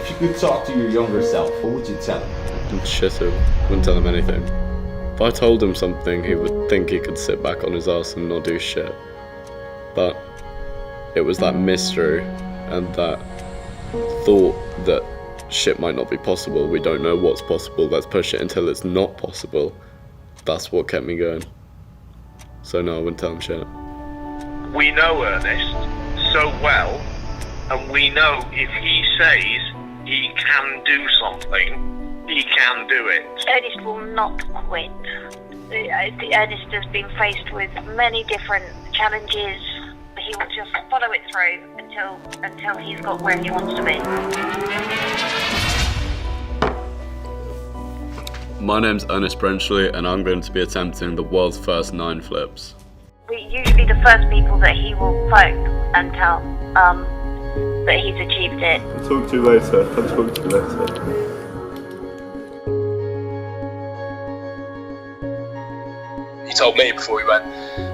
If you could talk to your younger self, what would you tell him? Shit him. Wouldn't tell him anything. If I told him something, he would think he could sit back on his ass and not do shit. But it was that mystery and that thought that shit might not be possible. We don't know what's possible. Let's push it until it's not possible. That's what kept me going. So no, I wouldn't tell him shit. We know Ernest so well, and we know if he says he can do something, he can do it. Ernest will not quit. Ernest has been faced with many different challenges. He will just follow it through until he's got where he wants to be. My name's Ernest Brenchley, and I'm going to be attempting the world's first 9 flips. We're usually the first people that he will phone and tell that he's achieved it. I'll talk to you later. He told me before we went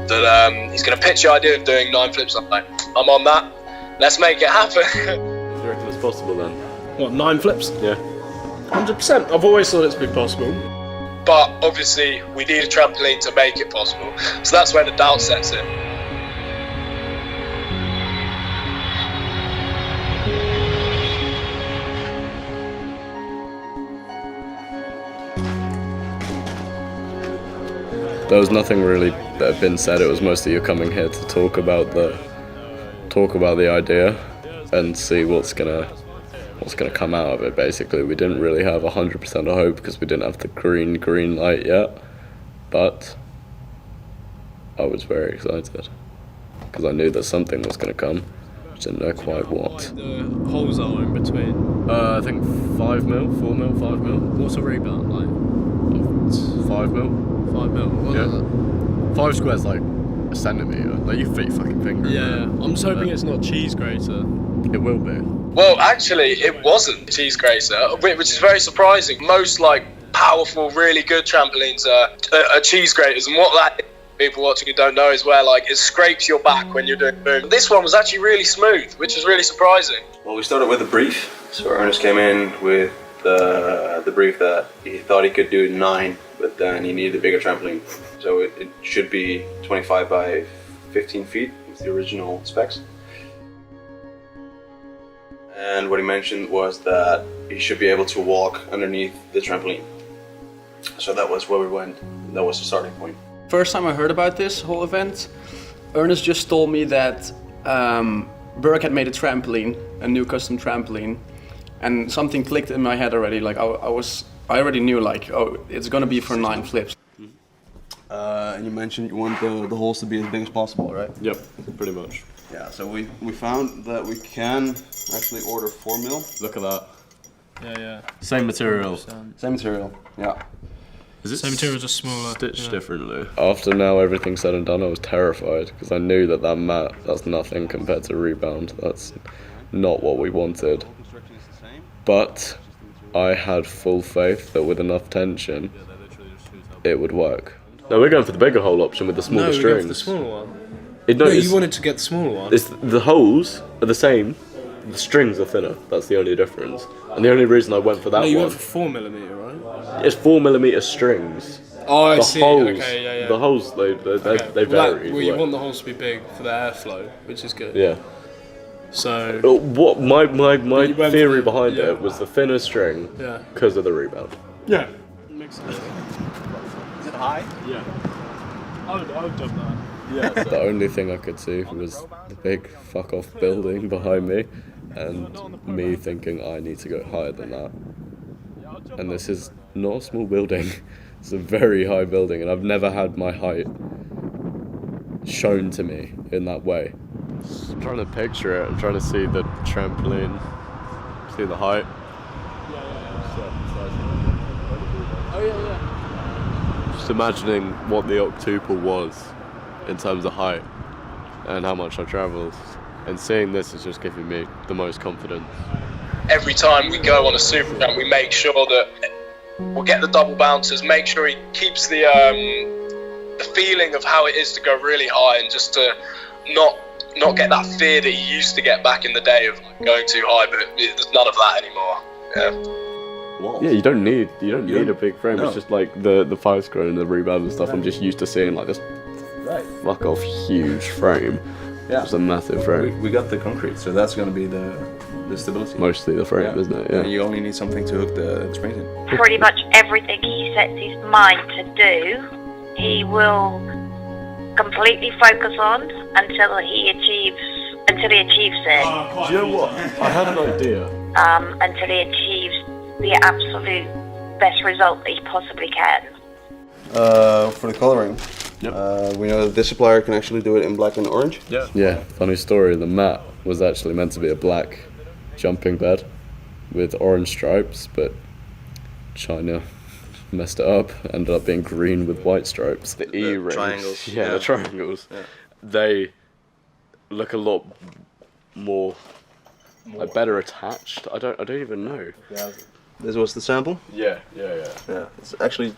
that he's going to pitch the idea of doing 9 flips. I'm like, I'm on that. Let's make it happen. Do you reckon it's possible then? What, 9 flips? Yeah. 100%. I've always thought it's been possible. But obviously, we need a trampoline to make it possible. So that's where the doubt sets in. There was nothing really that had been said. It was mostly you're coming here to talk about the idea and see what's gonna come out of it. Basically, we didn't really have 100% of hope because we didn't have the green light yet. But I was very excited because I knew that something was gonna come. I didn't know quite what. The holes are in between. I think 5 mil, 4 mil, 5 mil. What's a rebound like? 5 mil. 5 mil. What is Yeah. 5 squares like a centimetre. Like you fit your fucking finger. Yeah, I'm just hoping it's not cheese grater. It will be. Well, actually, it wasn't cheese grater, which is very surprising. Most powerful, really good trampolines are cheese graters, and what that people watching who don't know is where it scrapes your back when you're doing boom. This one was actually really smooth, which is really surprising. Well, we started with a brief. So Ernest came in with the brief that he thought he could do 9, but then he needed a bigger trampoline. So it should be 25 by 15 feet with the original specs. And what he mentioned was that he should be able to walk underneath the trampoline. So that was where we went. That was the starting point. First time I heard about this whole event, Ernest just told me that BERG had made a trampoline, a new custom trampoline, and something clicked in my head already. I already knew oh, it's gonna be for 9 flips. And you mentioned you want the holes to be as big as possible, right? Yep, pretty much. Yeah, so we found that we can actually order 4 mil. Look at that. Yeah. Same material. Same material, yeah. Is it Same material, just smaller. Stitched differently. After now everything said and done, I was terrified because I knew that mat, that's nothing compared to rebound. That's not what we wanted. But I had full faith that with enough tension, it would work. No, we're going for the bigger hole option with the smaller strings. No, we're going for the smaller one. No, you wanted to get the smaller one. The holes are the same, the strings are thinner. That's the only difference. And the only reason I went for that you one... went for 4mm, right? It's 4mm strings. Oh, I the see. Holes, Okay, yeah. The holes, they vary. Well, you want the holes to be big for the airflow, which is good. Yeah. So... What my theory behind it was the thinner string because of the rebound. Yeah. Makes sense. Is it high? Yeah. I would done that. Yeah. The only thing I could see was the big fuck off building behind me and me thinking I need to go higher than that. And this is not a small building. It's a very high building and I've never had my height shown to me in that way. I'm trying to picture it. I'm trying to see the trampoline, see the height. Oh yeah. Just imagining what the octuple was in terms of height and how much I travelled. And seeing this is just giving me the most confidence. Every time we go on a super jump, we make sure that we'll get the double bouncers, make sure he keeps the feeling of how it is to go really high and just to not not get that fear that he used to get back in the day of going too high, but there's none of that anymore. Yeah. Yeah, you don't need a big frame. No. It's just like the fire scroll and the rebound and stuff. I'm just used to seeing like this fuck off huge frame. Yeah, it's a massive frame. We got the concrete, so that's going to be the stability. Mostly the frame, isn't it? Yeah. And you only need something to hook the springs in. Pretty much everything he sets his mind to do, he will completely focus on until he achieves it. Do you know what? I had an idea. Until he achieves the absolute best result that he possibly can. For the coloring, we know that this supplier can actually do it in black and orange. Yeah, funny story, the mat was actually meant to be a black jumping bed with orange stripes, but China messed it up, ended up being green with white stripes. The E-rings, triangles. Yeah, the triangles, they look a lot more like better attached. I don't even know. Yeah. This was the sample? Yeah. Yeah, it's actually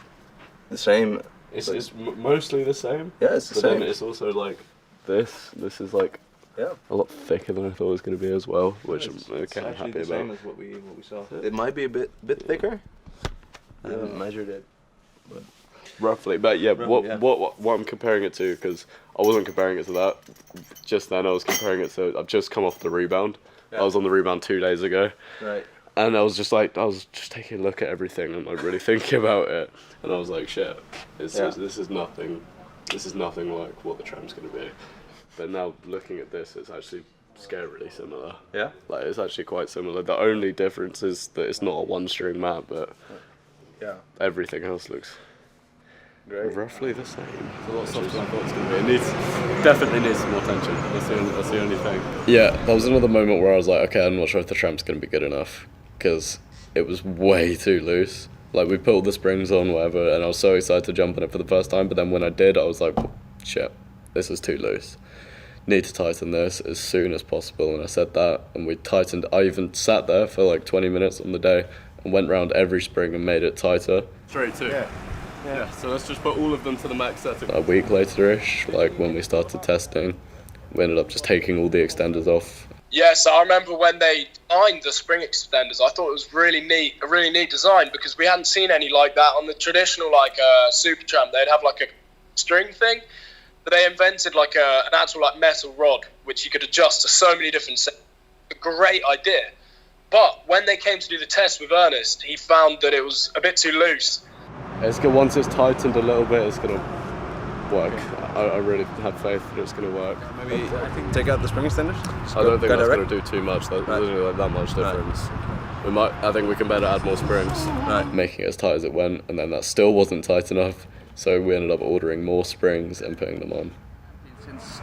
the same. It's mostly the same. Yeah, it's the same. But then it's also like this. This is like a lot thicker than I thought it was going to be as well, which I'm kind of happy the about. Same as what we saw. It might be a bit thicker. I haven't measured it, but roughly. But yeah, what I'm comparing it to, because I wasn't comparing it to that just then. I was comparing it to. I've just come off the rebound. I was on the rebound 2 days ago. Right. And I was just taking a look at everything and like really thinking about it, and I was like, shit, this is nothing like what the tram's gonna be. But now looking at this, it's actually scarily similar. Yeah. Like it's actually quite similar. The only difference is that it's not a one-string mat, but everything else looks roughly the same. It's a lot softer than I thought it was gonna be. It definitely needs some more tension. That's the only thing. Yeah, that was another moment where I was like, okay, I'm not sure if the tramp's gonna be good enough, because it was way too loose. Like we put all the springs on, whatever, and I was so excited to jump on it for the first time, but then when I did, I was like, shit, this is too loose. Need to tighten this as soon as possible, and I said that, and we tightened. I even sat there for like 20 minutes on the day and went round every spring and made it tighter. Straight too. Yeah, so let's just put all of them to the max setting. A week later-ish, like when we started testing, we ended up just taking all the extenders off. Yes, I remember when they designed the spring extenders, I thought it was really neat, a really neat design, because we hadn't seen any like that on the traditional like Super Tramp. They'd have like a string thing, but they invented like an actual like metal rod which you could adjust to so many different settings. A great idea. But when they came to do the test with Ernest, he found that it was a bit too loose. Once it's tightened a little bit, it's gonna work. I really have faith that it's gonna work. Maybe take out the spring extenders? I don't think that's gonna do too much. There's literally like that much difference. Right. I think we can better add more springs, making it as tight as it went, and then that still wasn't tight enough, so we ended up ordering more springs and putting them on. Since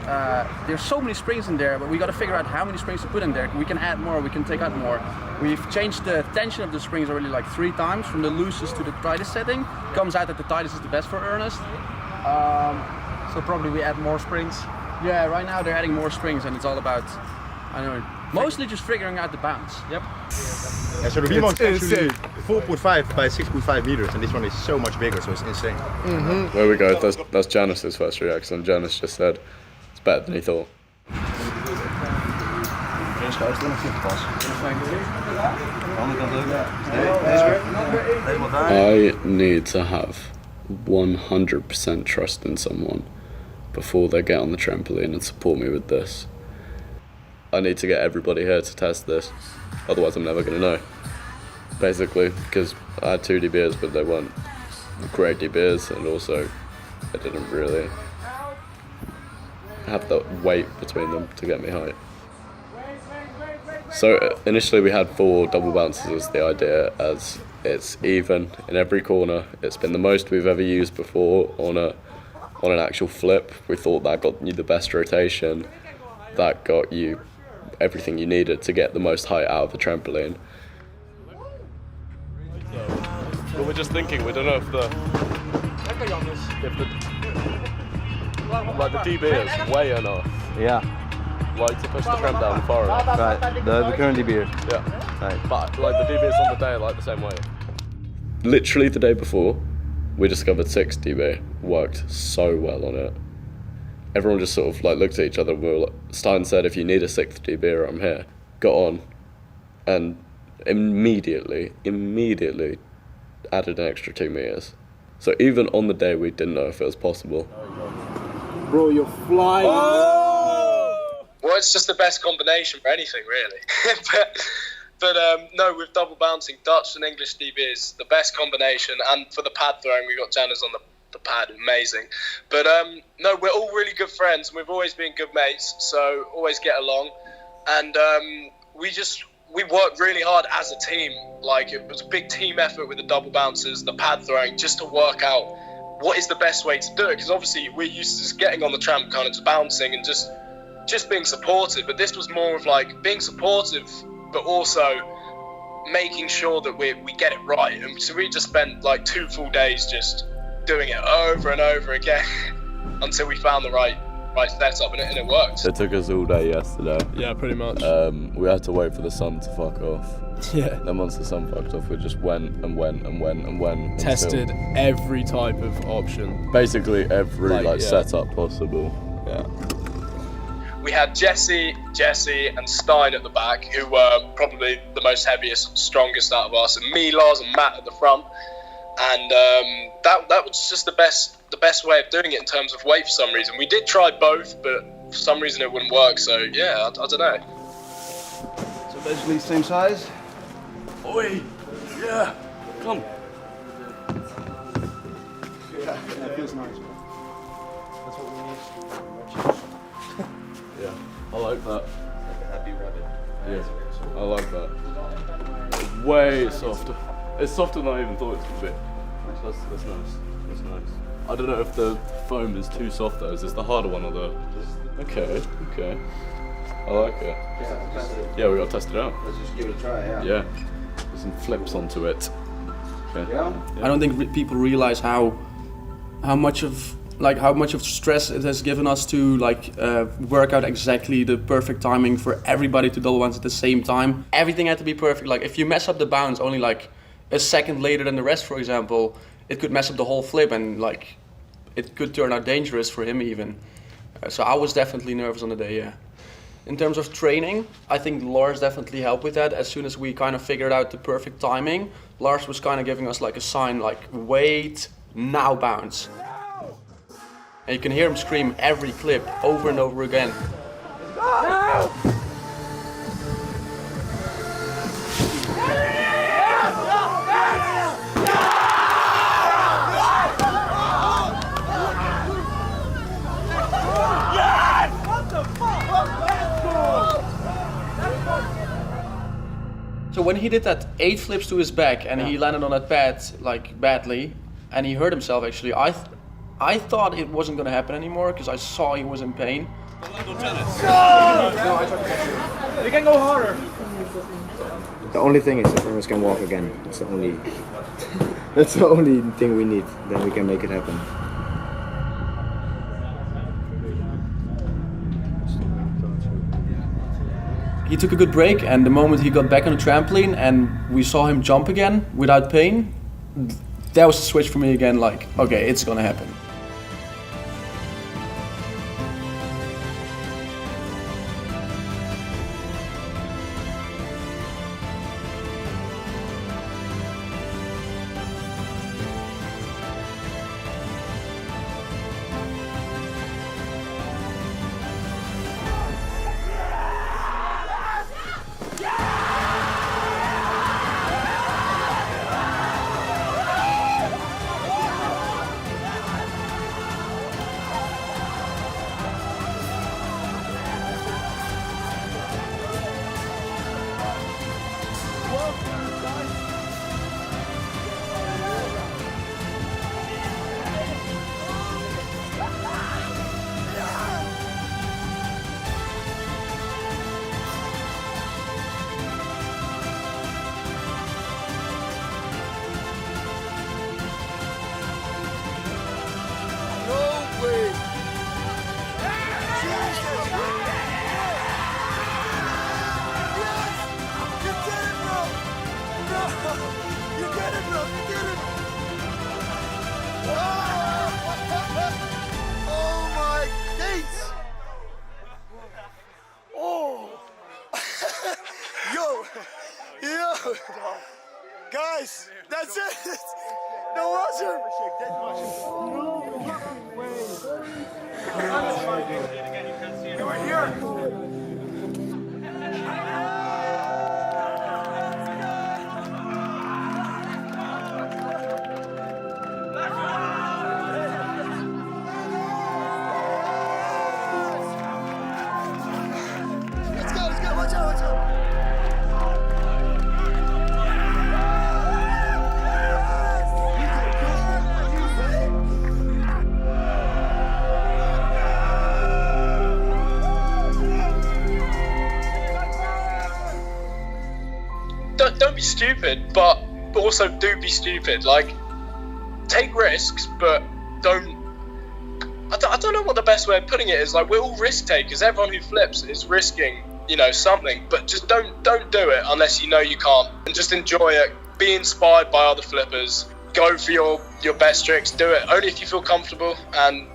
there's so many springs in there, but we got to figure out how many springs to put in there. We can add more, we can take out more. We've changed the tension of the springs already like 3 times, from the loosest to the tightest setting. Comes out that the tightest is the best for Ernest. So probably we add more springs. Yeah, right now they're adding more springs, and it's all about, I don't know, mostly just figuring out the bounce. Yep. Yeah, so the V-mount is actually 4.5 by 6.5 meters, and this one is so much bigger, so it's insane. There we go. That's Janice's first reaction. Janice just said it's better than he thought. I need to have 100% trust in someone before they get on the trampoline and support me with this. I need to get everybody here to test this, otherwise I'm never going to know. Basically, because I had 2 DBs, but they weren't great DBs, and also I didn't really have the weight between them to get me height. So initially we had 4 double bounces as the idea, as it's even in every corner. It's been the most we've ever used before on an actual flip. We thought that got you the best rotation, that got you everything you needed to get the most height out of the trampoline. But we're just thinking, we don't know if the DB is way enough. Yeah. Like to push the tramp down far enough. Right. The current DB. Yeah. Right. But like the DBs on the day, like the same way. Literally the day before, we discovered 6 DB worked so well on it. everyone just sort of like looked at each other. Stein said, "If you need a 6th DBer, I'm here." Got on, and immediately added an extra 2 meters. So even on the day, we didn't know if it was possible. Bro, you're flying. Well, it's just the best combination for anything, really. but no, with double bouncing, Dutch and English DBs, the best combination. And for the pad throwing, we got Janice on the pad, amazing. But no, we're all really good friends, and we've always been good mates, so always get along. And we worked really hard as a team. Like, it was a big team effort with the double bounces, the pad throwing, just to work out what is the best way to do it. Because obviously we're used to just getting on the tramp, kind of just bouncing and just being supportive. But this was more of like being supportive, but also making sure that we get it right. And so we just spent like 2 full days just doing it over and over again until we found the right setup, and it worked. It took us all day yesterday. Yeah, pretty much. We had to wait for the sun to fuck off. Yeah. Then once the sun fucked off, we just went. Tested every type of option. Basically every setup possible. Yeah. We had Jesse and Stein at the back, who were probably the most heaviest, strongest out of us, and me, Lars, and Matt at the front. And that was just the best way of doing it in terms of weight for some reason. We did try both, but for some reason it wouldn't work. So yeah, I don't know. So basically same size. Oi! Yeah! Come! Yeah, that feels nice. That's what we need. Yeah, I like that. Like a happy rabbit. Yeah, I like that. It's way softer. It's softer than I even thought it would be. That's nice. That's nice. I don't know if the foam is too soft though. Is this the harder one or the... Okay. I like it. Yeah, we gotta test it out. Let's just give it a try, Yeah. There's some flips onto it. Okay. Yeah? I don't think people realize how much of stress it has given us to work out exactly the perfect timing for everybody to double bounce at the same time. Everything had to be perfect. Like, if you mess up the bounce only like a second later than the rest, for example, it could mess up the whole flip, and like it could turn out dangerous for him even. So I was definitely nervous on the day, yeah. In terms of training, I think Lars definitely helped with that. As soon as we kind of figured out the perfect timing, Lars was kind of giving us like a sign like, wait, now bounce. And you can hear him scream every clip over and over again. No! So when he did that 8 flips to his back and he landed on that pad like badly, and he hurt himself actually, I thought it wasn't going to happen anymore because I saw he was in pain. You can go harder. The only thing is if Ernest can walk again. That's the only thing we need. Then we can make it happen. He took a good break, and the moment he got back on the trampoline and we saw him jump again without pain, that was the switch for me again, like, okay, it's gonna happen. Guys, that's it. No washer. Let's go, watch out, watch out. Don't be stupid, but also do be stupid. Like, take risks, but don't. I don't know what the best way of putting it is. Like, we're all risk takers. Everyone who flips is risking, something. But just don't do it unless you know you can't. And just enjoy it. Be inspired by other flippers. Go for your best tricks. Do it only if you feel comfortable, and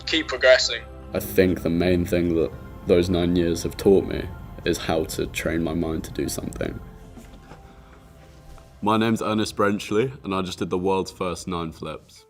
keep progressing. I think the main thing that those 9 years have taught me is how to train my mind to do something. My name's Ernest Brenchley, and I just did the world's first 9 flips.